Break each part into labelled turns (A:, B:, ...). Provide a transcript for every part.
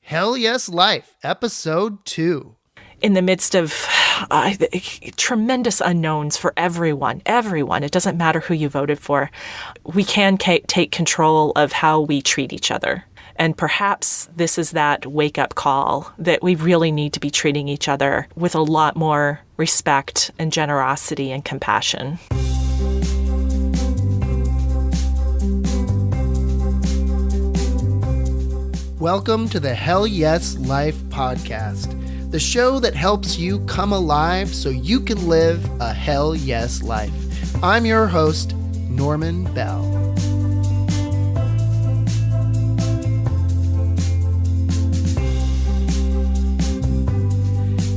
A: Hell Yes Life, Episode 2.
B: In the midst of tremendous unknowns for everyone, it doesn't matter who you voted for, we can take control of how we treat each other. And perhaps this is that wake-up call that we really need to be treating each other with a lot more respect and generosity and compassion.
A: Welcome to the Hell Yes Life podcast, the show that helps you come alive so you can live a Hell Yes life. I'm your host, Norman Bell.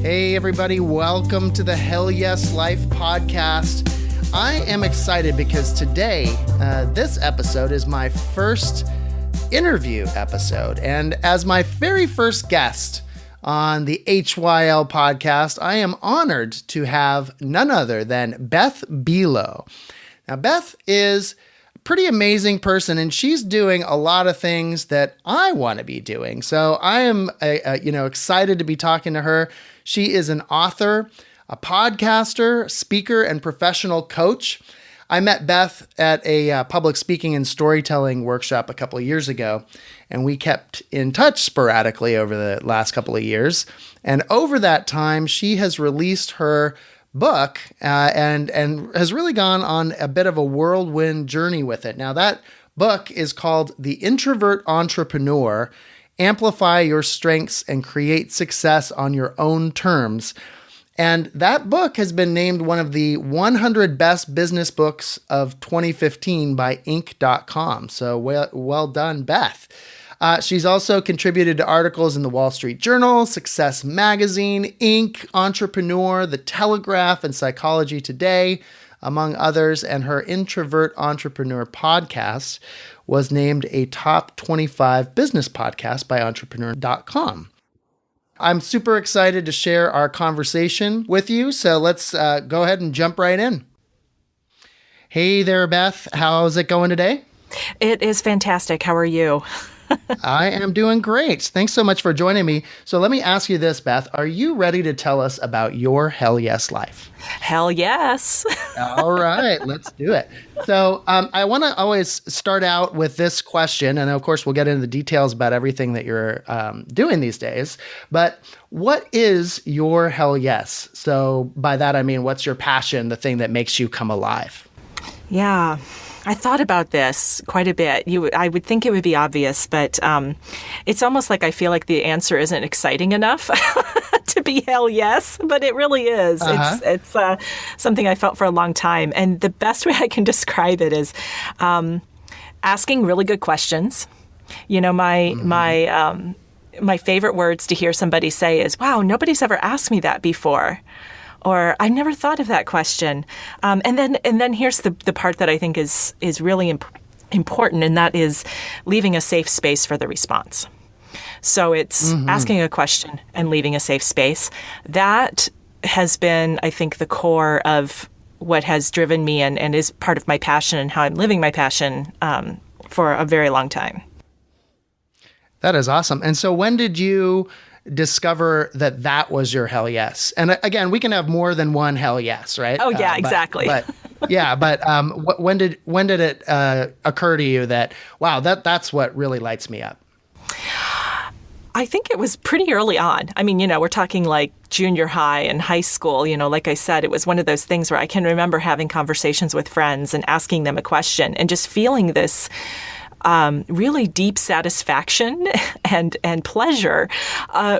A: Hey everybody, welcome to the Hell Yes Life podcast. I am excited because today, this episode is my first interview episode. And as my very first guest on the HYL podcast, I am honored to have none other than Beth Buelow. Now, Beth is a pretty amazing person, and she's doing a lot of things that I want to be doing. So I am, excited to be talking to her. She is an author, a podcaster, speaker, and professional coach. I met Beth at a public speaking and storytelling workshop a couple of years ago, and we kept in touch sporadically over the last couple of years. And over that time, she has released her book and has really gone on a bit of a whirlwind journey with it. Now, that book is called The Introvert Entrepreneur, Amplify Your Strengths and Create Success on Your Own Terms. And that book has been named one of the 100 best business books of 2015 by Inc.com. So well done, Beth. She's also contributed to articles in the Wall Street Journal, Success Magazine, Inc., Entrepreneur, the Telegraph, and Psychology Today, among others. And her Introvert Entrepreneur podcast was named a top 25 business podcast by Entrepreneur.com. I'm super excited to share our conversation with you, so let's go ahead and jump right in. Hey there, Beth. How's it going today?
B: It is fantastic. How are you?
A: I am doing great. Thanks so much for joining me. So let me ask you this, Beth. Are you ready to tell us about your Hell Yes life?
B: Hell yes.
A: All right, let's do it. So I want to always start out with this question, and of course we'll get into the details about everything that you're doing these days, but what is your Hell Yes? So by that I mean, what's your passion, the thing that makes you come alive?
B: Yeah. I thought about this quite a bit. I would think it would be obvious, but it's almost like I feel like the answer isn't exciting enough to be hell yes, but it really is. Uh-huh. It's something I felt for a long time. And the best way I can describe it is asking really good questions. You know, my favorite words to hear somebody say is, wow, nobody's ever asked me that before. Or I never thought of that question. And then here's the part that I think is really important, and that is leaving a safe space for the response. So it's asking a question and leaving a safe space. That has been, I think, the core of what has driven me and is part of my passion and how I'm living my passion for a very long time.
A: That is awesome. And so when did you discover that was your hell yes? And again, we can have more than one hell yes, right?
B: Oh yeah, exactly.
A: But when did it occur to you that, wow, that's what really lights me up?
B: I think it was pretty early on. I mean, we're talking like junior high and high school. Like I said, it was one of those things where I can remember having conversations with friends and asking them a question and just feeling this really deep satisfaction and pleasure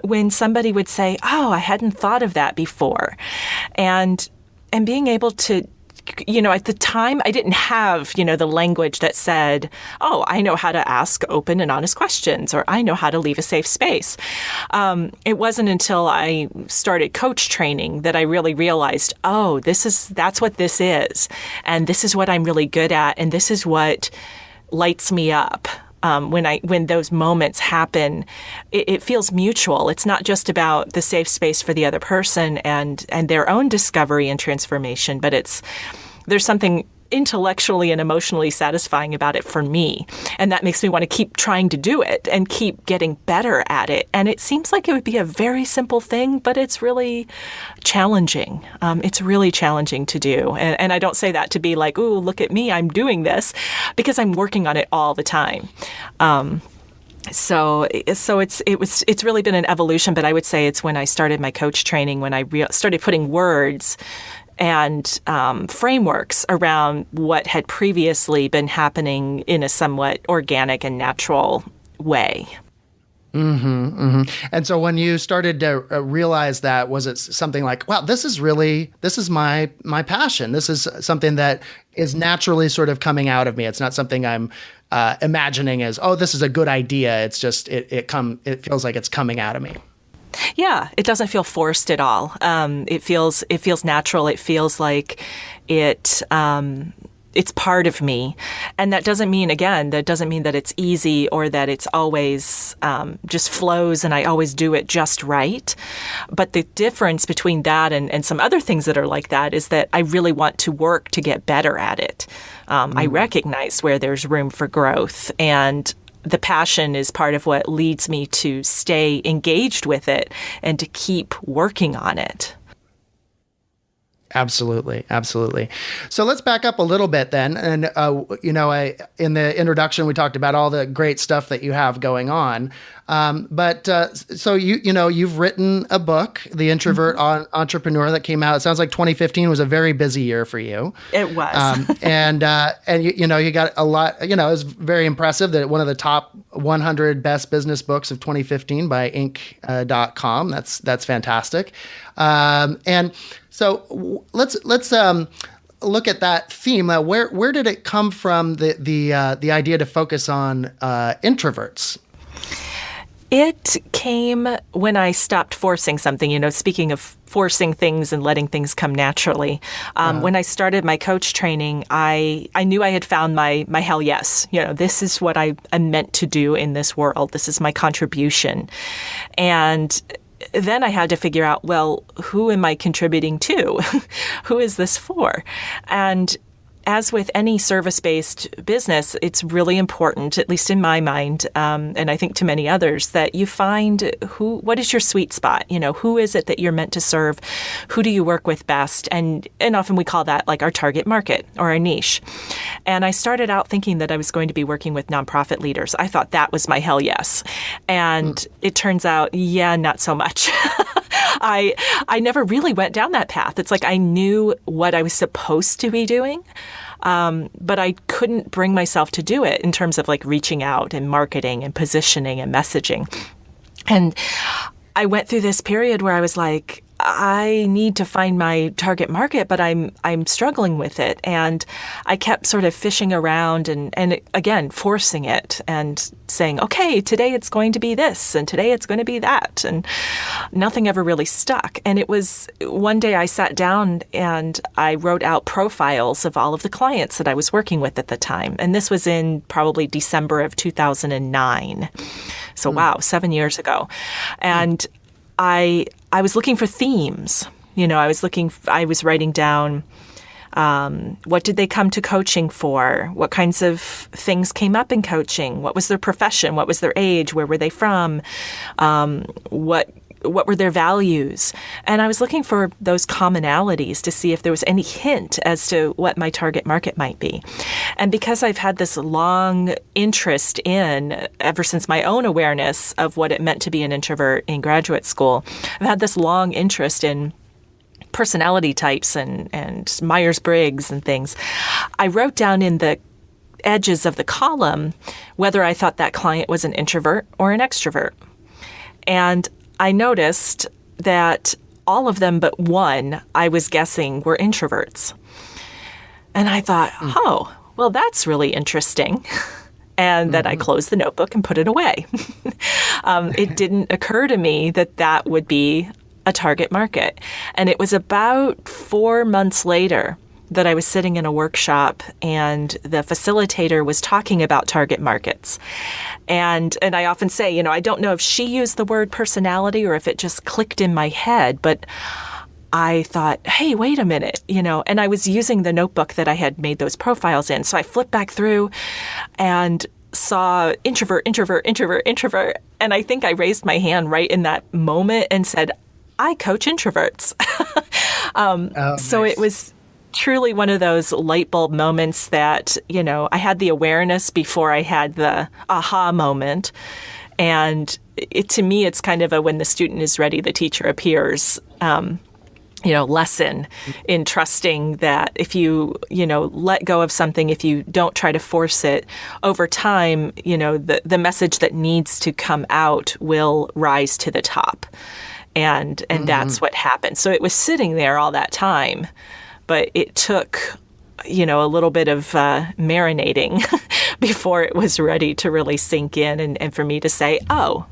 B: when somebody would say, oh, I hadn't thought of that before. And being able to, at the time, I didn't have, the language that said, oh, I know how to ask open and honest questions, or I know how to leave a safe space. It wasn't until I started coach training that I really realized, oh, that's what this is. And this is what I'm really good at. And this is what lights me up. When those moments happen, it feels mutual. It's not just about the safe space for the other person and their own discovery and transformation, but there's something intellectually and emotionally satisfying about it for me. And that makes me want to keep trying to do it and keep getting better at it. And it seems like it would be a very simple thing, but it's really challenging. It's really challenging to do. And I don't say that to be like, ooh, look at me, I'm doing this, because I'm working on it all the time. So it's really been an evolution, but I would say it's when I started my coach training, when I started putting words and frameworks around what had previously been happening in a somewhat organic and natural way.
A: Mm-hmm, mm-hmm. And so when you started to realize that, was it something like, wow, this is my passion. This is something that is naturally sort of coming out of me. It's not something I'm imagining as, oh, this is a good idea. It's just, it feels like it's coming out of me.
B: Yeah, it doesn't feel forced at all. It feels natural. It feels like it's part of me. And that doesn't mean that it's easy or that it's always just flows and I always do it just right. But the difference between that and some other things that are like that is that I really want to work to get better at it. I recognize where there's room for growth, and the passion is part of what leads me to stay engaged with it and to keep working on it.
A: Absolutely. Absolutely. So let's back up a little bit then. And, in the introduction, we talked about all the great stuff that you have going on. So you've written a book, The Introvert Entrepreneur, that came out. It sounds like 2015 was a very busy year for you.
B: It was.
A: And you got a lot, it was very impressive that one of the top 100 best business books of 2015 by Inc.com. That's fantastic. And so let's look at that theme. Where did it come from? The idea to focus on introverts.
B: It came when I stopped forcing something. Speaking of forcing things and letting things come naturally. When I started my coach training, I knew I had found my hell yes. This is what I'm meant to do in this world. This is my contribution, and then I had to figure out, well, who am I contributing to? Who is this for? And as with any service-based business, it's really important, at least in my mind, and I think to many others, that you find what is your sweet spot? Who is it that you're meant to serve? Who do you work with best? And often we call that like our target market or our niche. And I started out thinking that I was going to be working with nonprofit leaders. I thought that was my hell yes. And it turns out, yeah, not so much. I never really went down that path. It's like I knew what I was supposed to be doing, but I couldn't bring myself to do it in terms of like reaching out and marketing and positioning and messaging. And I went through this period where I was like, I need to find my target market, but I'm struggling with it. And I kept sort of fishing around and again, forcing it and saying, okay, today it's going to be this and today it's going to be that. And nothing ever really stuck. And it was one day I sat down and I wrote out profiles of all of the clients that I was working with at the time. And this was in probably December of 2009. So wow, 7 years ago. And I was looking for themes. I was writing down what did they come to coaching for? What kinds of things came up in coaching? What was their profession? What was their age? Where were they from? What were their values? And I was looking for those commonalities to see if there was any hint as to what my target market might be. And because I've had this long interest ever since my own awareness of what it meant to be an introvert in graduate school, I've had this long interest in personality types and Myers-Briggs and things. I wrote down in the edges of the column whether I thought that client was an introvert or an extrovert. And I noticed that all of them but one, I was guessing, were introverts. And I thought, oh, well, that's really interesting. And then I closed the notebook and put it away. It didn't occur to me that would be a target market. And it was about 4 months later that I was sitting in a workshop and the facilitator was talking about target markets. And I often say, I don't know if she used the word personality or if it just clicked in my head, but I thought, hey, wait a minute, and I was using the notebook that I had made those profiles in. So I flipped back through and saw introvert, introvert, introvert, introvert. And I think I raised my hand right in that moment and said, I coach introverts. So
A: nice.
B: it was truly one of those light bulb moments that, I had the awareness before I had the aha moment. And to me, it's kind of a when the student is ready, the teacher appears lesson in trusting that if you, let go of something, if you don't try to force it over time, the message that needs to come out will rise to the top. And that's what happened. So it was sitting there all that time, but it took, a little bit of marinating before it was ready to really sink in and for me to say, oh,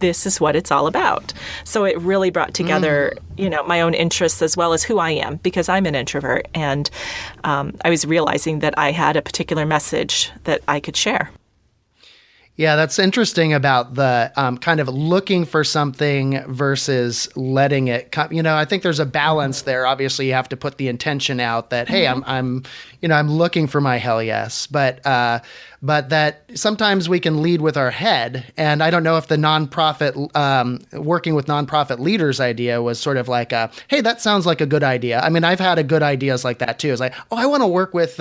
B: this is what it's all about. So it really brought together, my own interests as well as who I am, because I'm an introvert. And I was realizing that I had a particular message that I could share.
A: Yeah, that's interesting about the kind of looking for something versus letting it come. I think there's a balance there. Obviously, you have to put the intention out that, hey, I'm looking for my hell yes, but that sometimes we can lead with our head. And I don't know if the nonprofit, working with nonprofit leaders idea was sort of like, hey, that sounds like a good idea. I mean, I've had a good ideas like that too. It's like, oh, I want to work with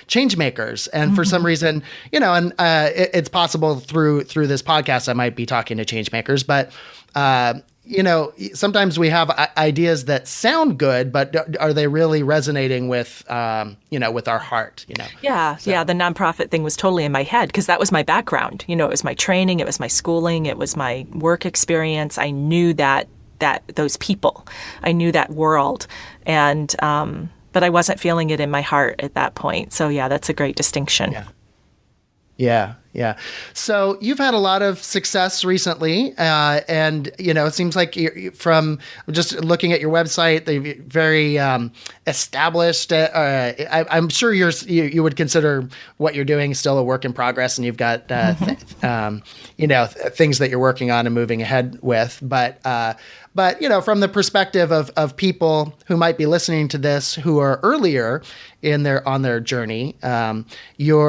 A: change makers. And for some reason, it's possible through this podcast, I might be talking to change makers, but sometimes we have ideas that sound good, but are they really resonating with, with our heart,
B: Yeah. So. Yeah. The nonprofit thing was totally in my head because that was my background. It was my training. It was my schooling. It was my work experience. I knew that those people, I knew that world. And, but I wasn't feeling it in my heart at that point. So yeah, that's a great distinction.
A: Yeah. So you've had a lot of success recently, and it seems like from just looking at your website, they're very established. I'm sure you would consider what you're doing still a work in progress, and you've got things that you're working on and moving ahead with. But from the perspective of people who might be listening to this who are earlier on their journey, you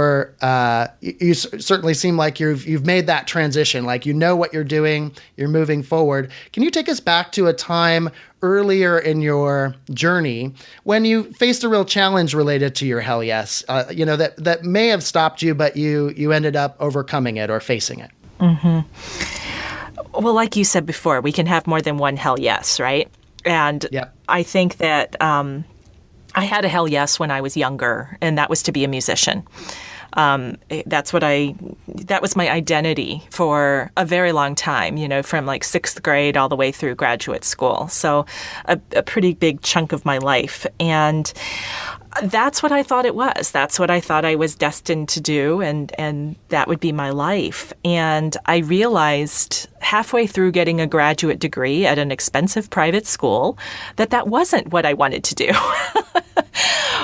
A: certainly seem like you've made that transition. Like what you're doing, you're moving forward. Can you take us back to a time earlier in your journey when you faced a real challenge related to your hell yes? That may have stopped you, but you ended up overcoming it or facing it.
B: Mm-hmm. Well, like you said before, we can have more than one hell yes, right? And I think that I had a hell yes when I was younger, and that was to be a musician. That was my identity for a very long time, from like 6th grade all the way through graduate school. So a pretty big chunk of my life. And that's what I thought it was. That's what I thought I was destined to do, and that would be my life. And I realized halfway through getting a graduate degree at an expensive private school that wasn't what I wanted to do.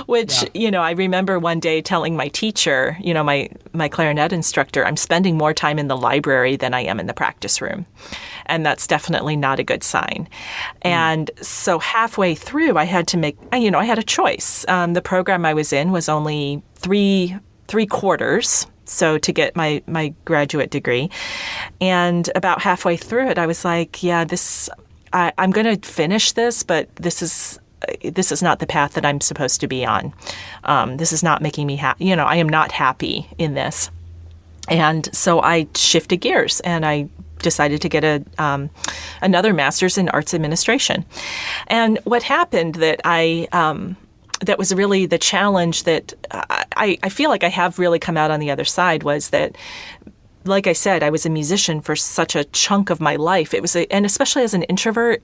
B: Which, I remember one day telling my teacher, my clarinet instructor, I'm spending more time in the library than I am in the practice room. And that's definitely not a good sign. And so halfway through, I had to make, I had a choice. The program I was in was only three quarters. So to get my graduate degree. And about halfway through it, I was like, I'm going to finish this, but this is not the path that I'm supposed to be on. This is not making me happy. I am not happy in this. And so I shifted gears and I decided to get another master's in arts administration. And what happened that was really the challenge that I feel like I have really come out on the other side was that, like I said, I was a musician for such a chunk of my life. And especially as an introvert,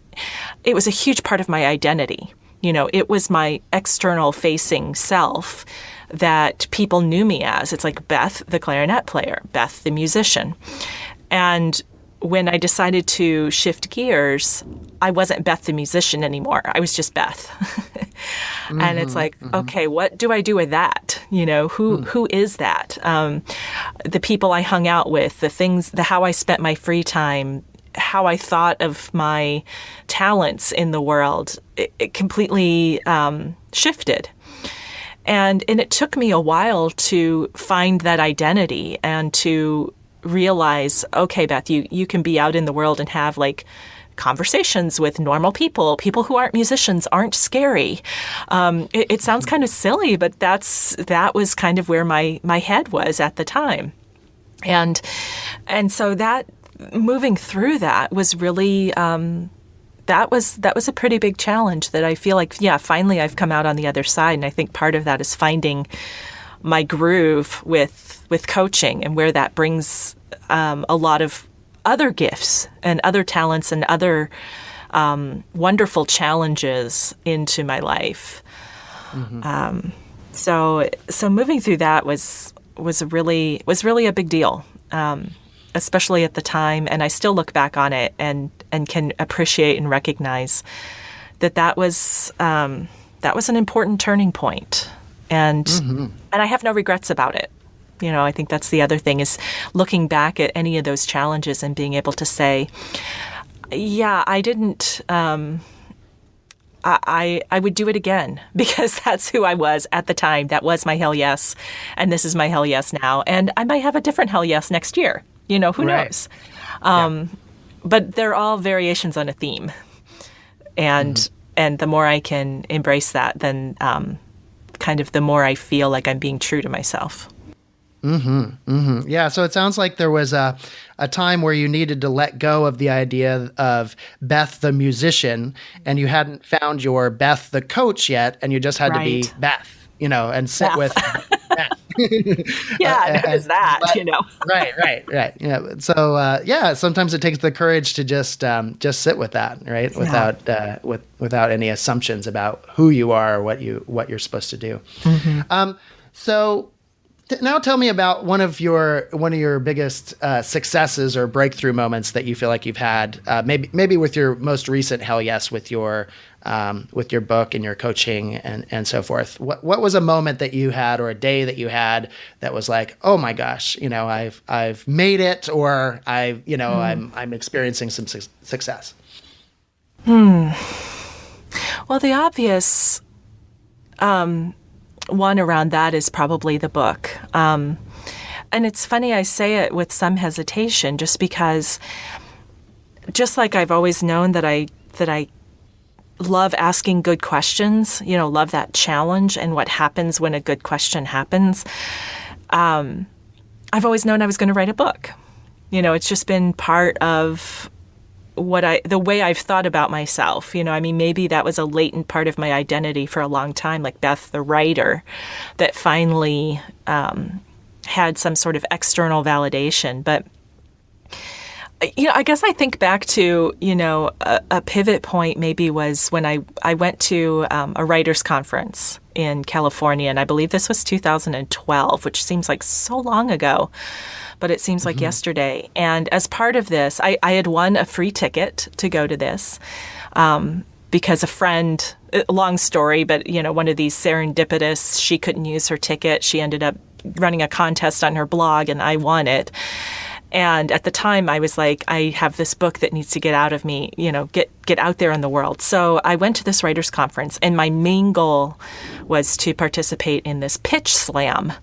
B: it was a huge part of my identity. It was my external facing self that people knew me as. It's like Beth, the clarinet player, Beth, the musician. And when I decided to shift gears, I wasn't Beth, the musician anymore. I was just Beth. And it's like, okay, what do I do with that? Who is that? The people I hung out with, how I spent my free time, how I thought of my talents in the world, it completely shifted. And it took me a while to find that identity and to realize, okay, Beth, you can be out in the world and have like conversations with normal people. People who aren't musicians aren't scary. It sounds kind of silly, but that was kind of where my head was at the time. And so that moving through that was really that was a pretty big challenge that I feel like, finally I've come out on the other side. And I think part of that is finding my groove with coaching and where that brings a lot of other gifts and other talents and other wonderful challenges into my life. Mm-hmm. So moving through that was really a big deal, especially at the time. And I still look back on it and can appreciate and recognize that was an important turning point. And I have no regrets about it. I think that's the other thing, is looking back at any of those challenges and being able to say, I didn't, I would do it again, because that's who I was at the time. That was my hell yes. And this is my hell yes now. And I might have a different hell yes next year. Who knows? But they're all variations on a theme. And the more I can embrace that, then kind of the more I feel like I'm being true to myself.
A: Yeah. So it sounds like there was a time where you needed to let go of the idea of Beth the musician, and you hadn't found your Beth the coach yet, and you just had to be Beth, and sit with Beth.
B: There's that,
A: Right. Yeah. So, sometimes it takes the courage to just sit with that, right? Without any assumptions about who you are or what you're supposed to do. So now tell me about one of your biggest successes or breakthrough moments that you feel like you've had, maybe with your most recent hell yes, with your book and your coaching and so forth. What was a moment that you had, or a day that you had, that was like, oh my gosh, I've made it, or I'm experiencing some success?
B: Well, the obvious one around that is probably the book. And it's funny, I say it with some hesitation, just because, just like I've always known that I love asking good questions, love that challenge and what happens when a good question happens. I've always known I was going to write a book. It's just been part of the way I've thought about myself. Maybe that was a latent part of my identity for a long time, like Beth the writer, that finally had some sort of external validation. But I guess I think back to, a pivot point maybe was when I went to a writers' conference in California, and I believe this was 2012, which seems like so long ago, but it seems like yesterday. And as part of this, I had won a free ticket to go to this because a friend, long story, but, one of these serendipitous, she couldn't use her ticket. She ended up running a contest on her blog, and I won it. And at the time, I was like, I have this book that needs to get out of me, get out there in the world. So I went to this writers' conference, and my main goal was to participate in this pitch slam.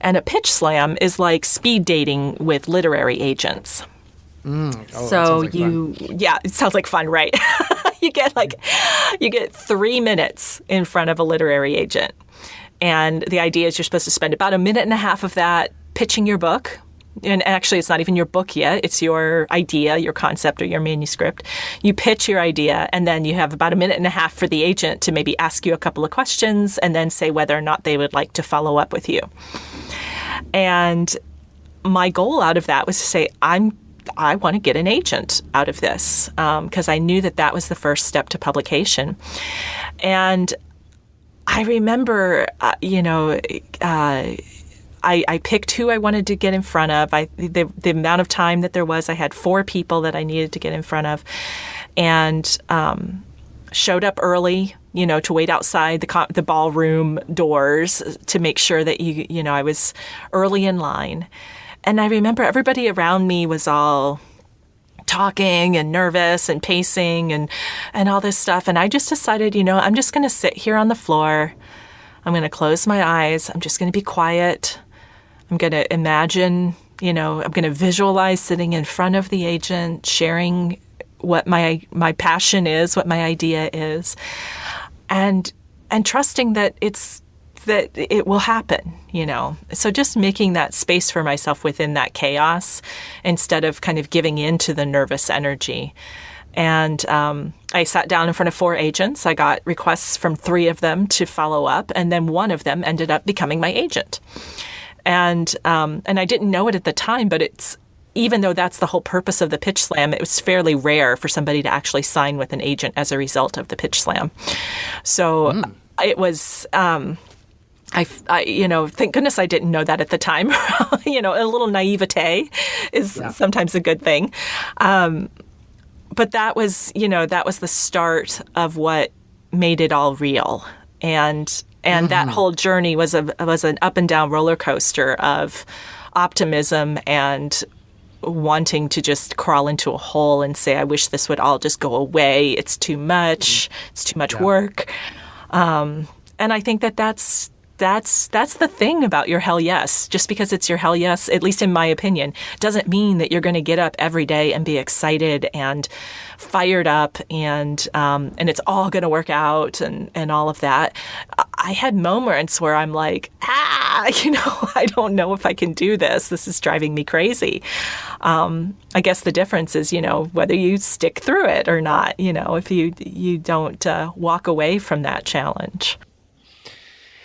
B: And a pitch slam is like speed dating with literary agents. So it sounds like fun, right? You get 3 minutes in front of a literary agent. And the idea is you're supposed to spend about a minute and a half of that pitching your book. And actually, it's not even your book yet. It's your idea, your concept, or your manuscript. You pitch your idea, and then you have about a minute and a half for the agent to maybe ask you a couple of questions and then say whether or not they would like to follow up with you. And my goal out of that was to say, I want to get an agent out of this, because I knew that was the first step to publication. And I remember, I picked who I wanted to get in front of. The amount of time that there was, I had 4 people that I needed to get in front of, and showed up early, to wait outside the ballroom doors to make sure that I was early in line. And I remember everybody around me was all talking and nervous and pacing and all this stuff. And I just decided, I'm just going to sit here on the floor. I'm going to close my eyes. I'm just going to be quiet. I'm going to imagine, I'm going to visualize sitting in front of the agent, sharing what my passion is, what my idea is, and trusting that it will happen, So just making that space for myself within that chaos instead of kind of giving in to the nervous energy. And I sat down in front of 4 agents. I got requests from 3 of them to follow up, and then one of them ended up becoming my agent. And I didn't know it at the time, but even though that's the whole purpose of the Pitch Slam, it was fairly rare for somebody to actually sign with an agent as a result of the Pitch Slam. So it was, thank goodness I didn't know that at the time. A little naivete is sometimes a good thing. But that was the start of what made it all real. And that whole journey was an up and down roller coaster of optimism and wanting to just crawl into a hole and say, I wish this would all just go away. It's too much. It's too much work. And I think that's the thing about your hell yes. Just because it's your hell yes, at least in my opinion, doesn't mean that you're going to get up every day and be excited and fired up and it's all going to work out and all of that. I had moments where I'm like, I don't know if I can do this. This is driving me crazy. I guess the difference is, whether you stick through it or not, if you don't walk away from that challenge.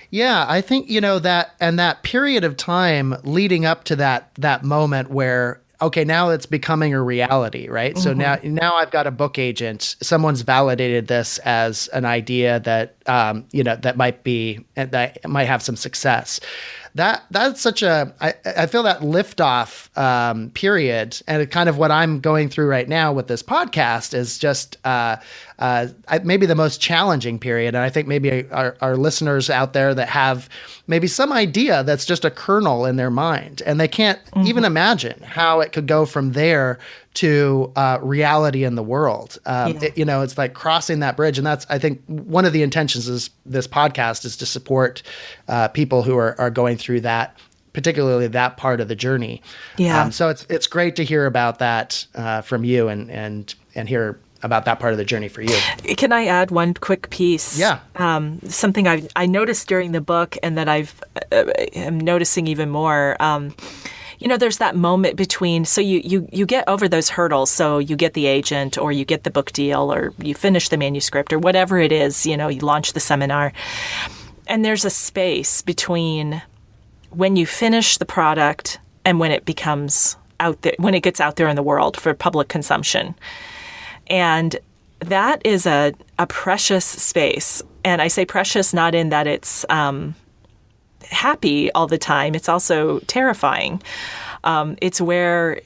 A: Yeah, I think, that period of time leading up to that moment where, okay, now it's becoming a reality, right? So now I've got a book agent. Someone's validated this as an idea that, that might have some success. That's such I feel that liftoff period, and kind of what I'm going through right now with this podcast is just maybe the most challenging period. And I think maybe our listeners out there that have maybe some idea that's just a kernel in their mind, and they can't even imagine how it could go from there to reality in the world. It's like crossing that bridge. And that's, I think, one of the intentions is this podcast is to support people who are going through that, particularly that part of the journey.
B: Yeah.
A: So it's great to hear about that from you and hear about that part of the journey for you.
B: Can I add one quick piece?
A: Yeah.
B: Something I noticed during the book and that I'm noticing even more. There's that moment between, so you get over those hurdles. So you get the agent or you get the book deal or you finish the manuscript or whatever it is, you launch the seminar. And there's a space between when you finish the product and when it becomes out there, when it gets out there in the world for public consumption. And that is a precious space. And I say precious not in that it's happy all the time. It's also terrifying. It's where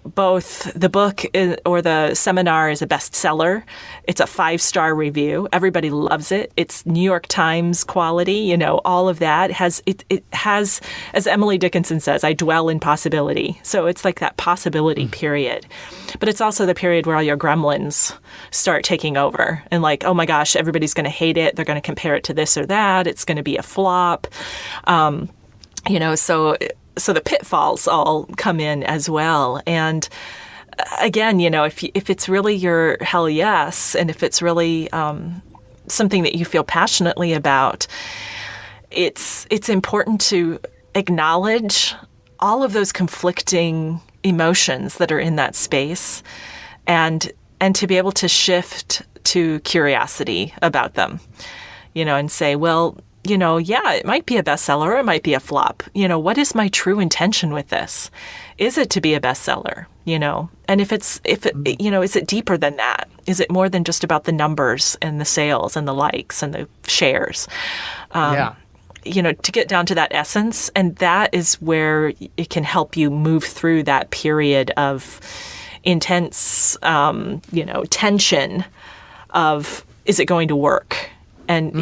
B: both the book or the seminar is a bestseller. It's a 5-star review. Everybody loves it. It's New York Times quality. All of that it has, as Emily Dickinson says, I dwell in possibility. So it's like that possibility period. But it's also the period where all your gremlins start taking over and like, oh my gosh, everybody's going to hate it. They're going to compare it to this or that. It's going to be a flop. So the pitfalls all come in as well. And again, if it's really your hell yes, and if it's really something that you feel passionately about, it's important to acknowledge all of those conflicting emotions that are in that space and to be able to shift to curiosity about them, and say, well, it might be a bestseller or it might be a flop. What is my true intention with this? Is it to be a bestseller? And if is it deeper than that? Is it more than just about the numbers and the sales and the likes and the shares? To get down to that essence. And that is where it can help you move through that period of intense, tension of, is it going to work? And,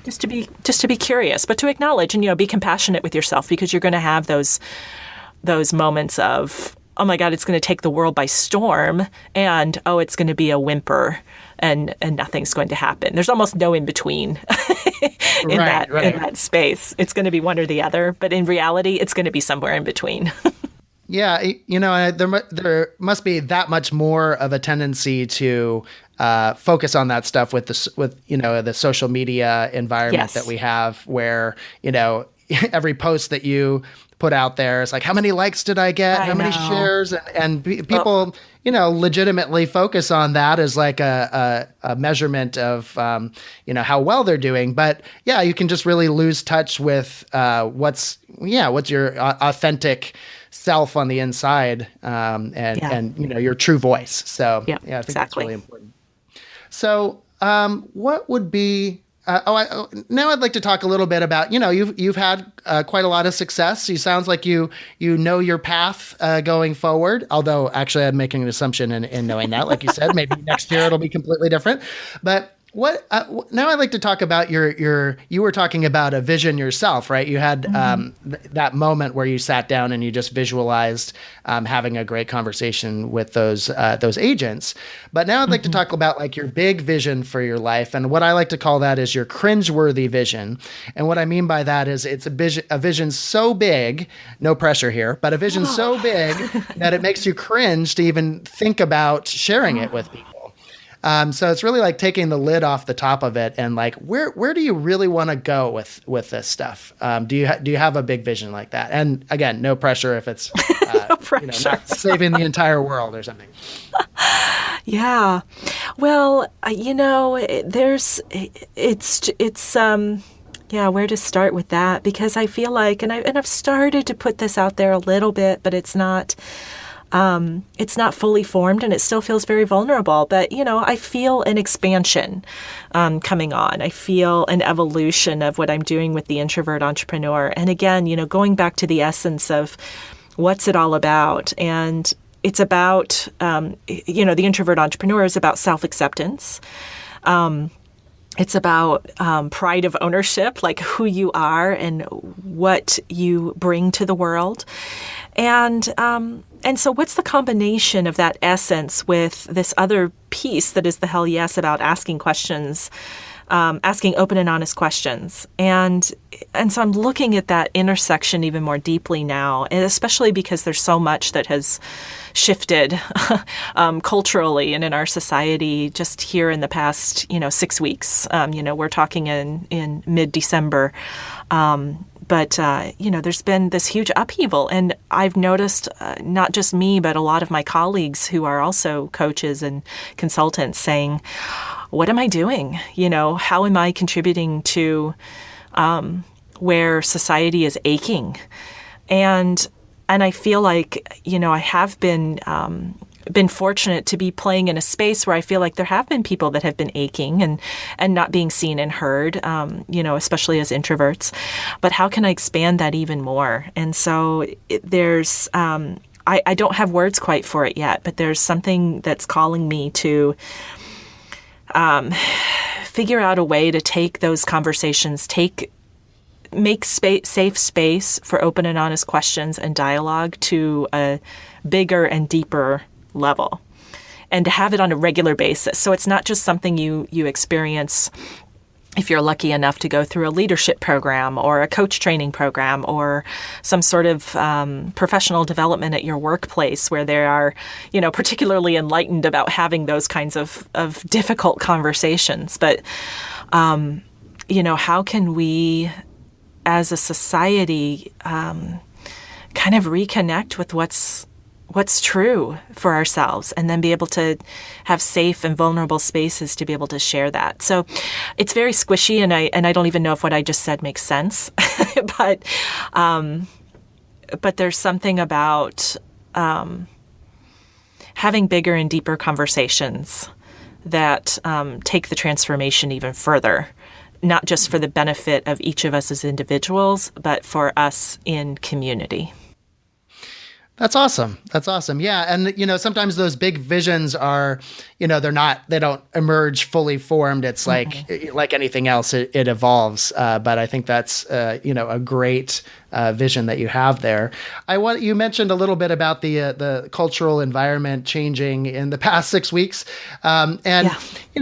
B: just to be curious, but to acknowledge and, be compassionate with yourself, because you're going to have those moments of oh my God, it's going to take the world by storm, and, oh, it's going to be a whimper and nothing's going to happen. There's almost no in between in that space. It's going to be one or the other, but in reality, it's going to be somewhere in between.
A: Yeah, there must be that much more of a tendency to focus on that stuff with the social media environment that we have, where every post that you put out there is like, how many likes did I get? How many shares? And people, legitimately focus on that as like a measurement of, how well they're doing. But yeah, you can just really lose touch with what's your authentic self on the inside, and your true voice. So I think that's really important. So what would be now I'd like to talk a little bit about, you've had quite a lot of success. It sounds like you know your path going forward, although actually I'm making an assumption in knowing that, like you said, maybe next year it'll be completely different. But what now I'd like to talk about you were talking about a vision yourself, right? You had that moment where you sat down and you just visualized having a great conversation with those agents. But now I'd like to talk about like your big vision for your life, and what I like to call that is your cringeworthy vision. And what I mean by that is it's a vision so big, no pressure here, but a vision so big that it makes you cringe to even think about sharing it with people. So it's really like taking the lid off the top of it, and like, where do you really want to go with this stuff? Do you have a big vision like that? And again, no pressure if it's
B: no pressure.
A: Not saving the entire world or something.
B: Yeah. Well, where to start with that? Because I feel like, and I've started to put this out there a little bit, but it's not fully formed, and it still feels very vulnerable. But, I feel an expansion coming on. I feel an evolution of what I'm doing with the Introvert Entrepreneur. And again, going back to the essence of what's it all about. And it's about, the Introvert Entrepreneur is about self-acceptance. It's about pride of ownership, like who you are and what you bring to the world. And so what's the combination of that essence with this other piece that is the hell yes about asking questions, asking open and honest questions. And so I'm looking at that intersection even more deeply now, and especially because there's so much that has shifted culturally and in our society just here in the past, 6 weeks. We're talking in mid-December. But there's been this huge upheaval, and I've noticed not just me, but a lot of my colleagues who are also coaches and consultants saying, what am I doing? How am I contributing to where society is aching? And I feel like, I have been fortunate to be playing in a space where I feel like there have been people that have been aching and not being seen and heard, especially as introverts. But how can I expand that even more? And so there's, I don't have words quite for it yet, but there's something that's calling me to figure out a way to take those conversations, make safe space for open and honest questions and dialogue to a bigger and deeper level, and to have it on a regular basis. So it's not just something you experience if you're lucky enough to go through a leadership program or a coach training program or some sort of professional development at your workplace where they are, particularly enlightened about having those kinds of difficult conversations. But, how can we as a society kind of reconnect with what's true for ourselves, and then be able to have safe and vulnerable spaces to be able to share that. So it's very squishy, and I don't even know if what I just said makes sense, but there's something about having bigger and deeper conversations that take the transformation even further, not just for the benefit of each of us as individuals, but for us in community.
A: That's awesome. That's awesome. Yeah. And, sometimes those big visions are, they don't emerge fully formed. It's like anything else, it evolves. But I think that's, a great vision that you have there. You mentioned a little bit about the cultural environment changing in the past 6 weeks. We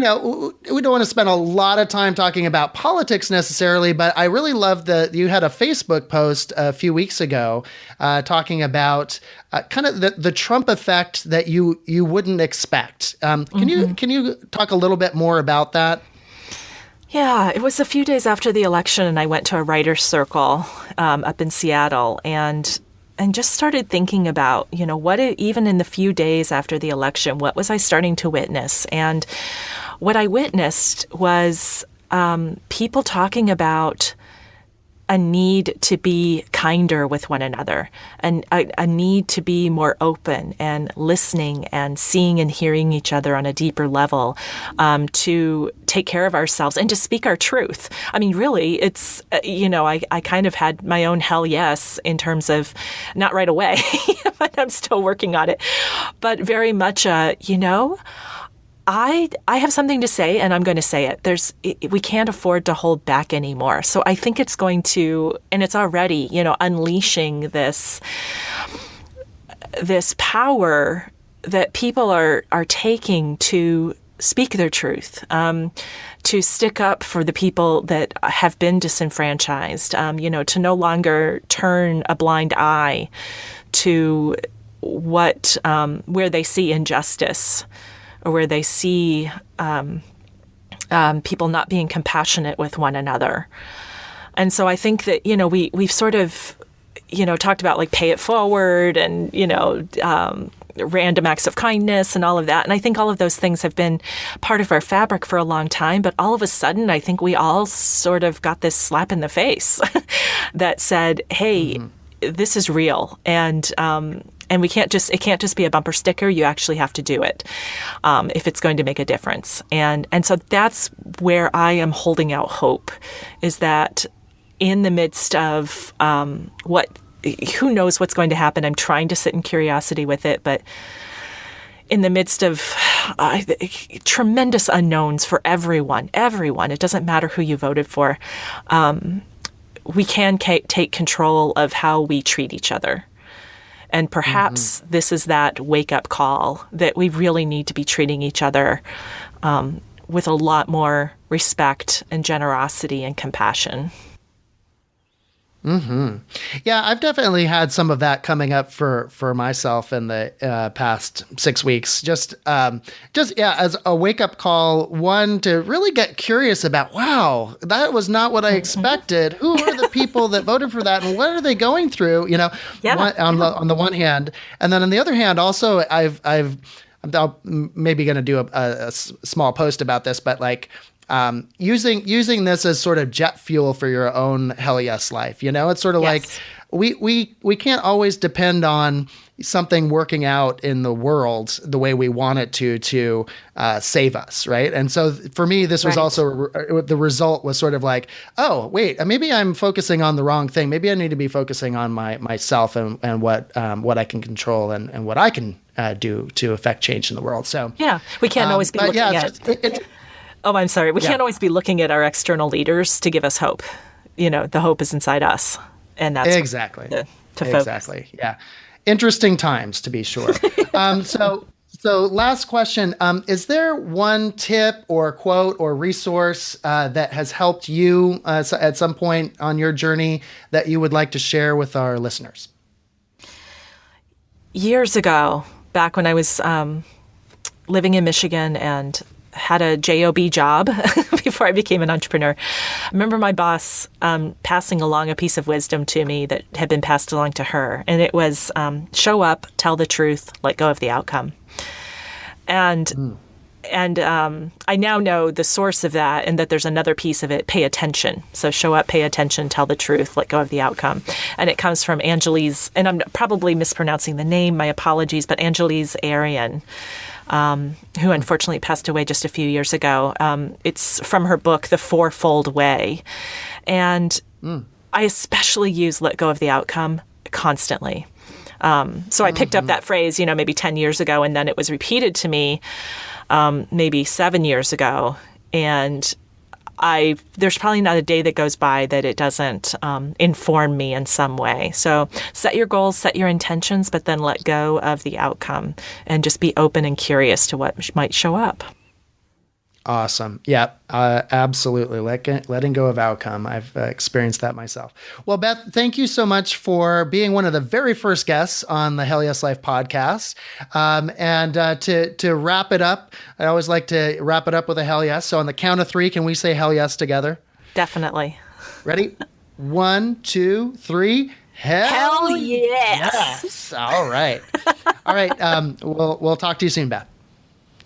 A: don't want to spend a lot of time talking about politics necessarily, but I really love you had a Facebook post a few weeks ago talking about kind of the Trump effect that you wouldn't expect. Can you talk a little bit more about that?
B: Yeah, it was a few days after the election, and I went to a writer's circle up in Seattle, and just started thinking about, even in the few days after the election, what was I starting to witness? And what I witnessed was people talking about a need to be kinder with one another, and a need to be more open and listening and seeing and hearing each other on a deeper level, to take care of ourselves and to speak our truth. I mean, really, it's, I kind of had my own hell yes in terms of not right away, but I'm still working on it, but very much, I have something to say, and I'm going to say it. We can't afford to hold back anymore. So I think it's going to, and it's already, unleashing this power that people are taking to speak their truth, to stick up for the people that have been disenfranchised, to no longer turn a blind eye to where they see injustice, or where they see people not being compassionate with one another. And so I think that, we've sort of, talked about like pay it forward and, random acts of kindness and all of that. And I think all of those things have been part of our fabric for a long time. But all of a sudden, I think we all sort of got this slap in the face that said, hey, this is real. And it can't just be a bumper sticker. You actually have to do it if it's going to make a difference. And so that's where I am holding out hope, is that in the midst of who knows what's going to happen. I'm trying to sit in curiosity with it, but in the midst of tremendous unknowns for everyone, it doesn't matter who you voted for, we can take control of how we treat each other. And perhaps this is that wake-up call that we really need to be treating each other with a lot more respect and generosity and compassion.
A: Yeah, I've definitely had some of that coming up for myself in the past 6 weeks. Just as a wake up call, one, to really get curious about, wow, that was not what I expected. Who are the people that voted for that, and what are they going through? On the one hand, and then on the other hand, also I'm maybe going to do a small post about this, but like. Using this as sort of jet fuel for your own hell yes life. It's sort of like we can't always depend on something working out in the world the way we want it to save us, right? And so for me, this was also the result was sort of like, oh wait, maybe I'm focusing on the wrong thing. Maybe I need to be focusing on myself and what I can control and what I can do to affect change in the world. So
B: yeah, we can't always be looking at. Oh, I'm sorry. We can't always be looking at our external leaders to give us hope. The hope is inside us, and that's
A: exactly
B: to focus.
A: Exactly. Yeah, interesting times to be sure. So last question: is there one tip or quote or resource that has helped you at some point on your journey that you would like to share with our listeners?
B: Years ago, back when I was living in Michigan and had a job job before I became an entrepreneur. I remember my boss passing along a piece of wisdom to me that had been passed along to her. And it was show up, tell the truth, let go of the outcome. And I now know the source of that, and that there's another piece of it, pay attention. So show up, pay attention, tell the truth, let go of the outcome. And it comes from Angelise, and I'm probably mispronouncing the name, my apologies, but Angelise Arian, who unfortunately passed away just a few years ago. It's from her book, The Fourfold Way. And I especially use let go of the outcome constantly. So I picked up that phrase, maybe 10 years ago, and then it was repeated to me maybe 7 years ago. And there's probably not a day that goes by that it doesn't inform me in some way. So set your goals, set your intentions, but then let go of the outcome and just be open and curious to what might show up.
A: Awesome. Yeah, absolutely. Letting go of outcome. I've experienced that myself. Well, Beth, thank you so much for being one of the very first guests on the Hell Yes Life podcast. And to wrap it up, I always like to wrap it up with a hell yes. So on the count of 3, can we say hell yes together?
B: Definitely.
A: Ready? 1, 2, 3.
B: Hell yes.
A: Yes. All right. All right. We'll talk to you soon, Beth.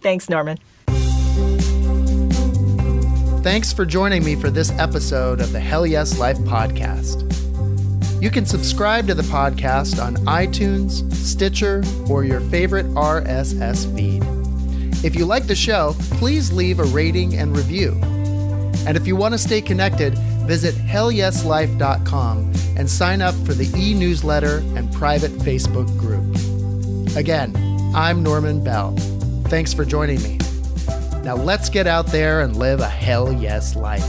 B: Thanks, Norman.
A: Thanks for joining me for this episode of the Hell Yes Life podcast. You can subscribe to the podcast on iTunes, Stitcher, or your favorite RSS feed. If you like the show, please leave a rating and review. And if you want to stay connected, visit hellyeslife.com and sign up for the e-newsletter and private Facebook group. Again, I'm Norman Bell. Thanks for joining me. Now let's get out there and live a hell yes life.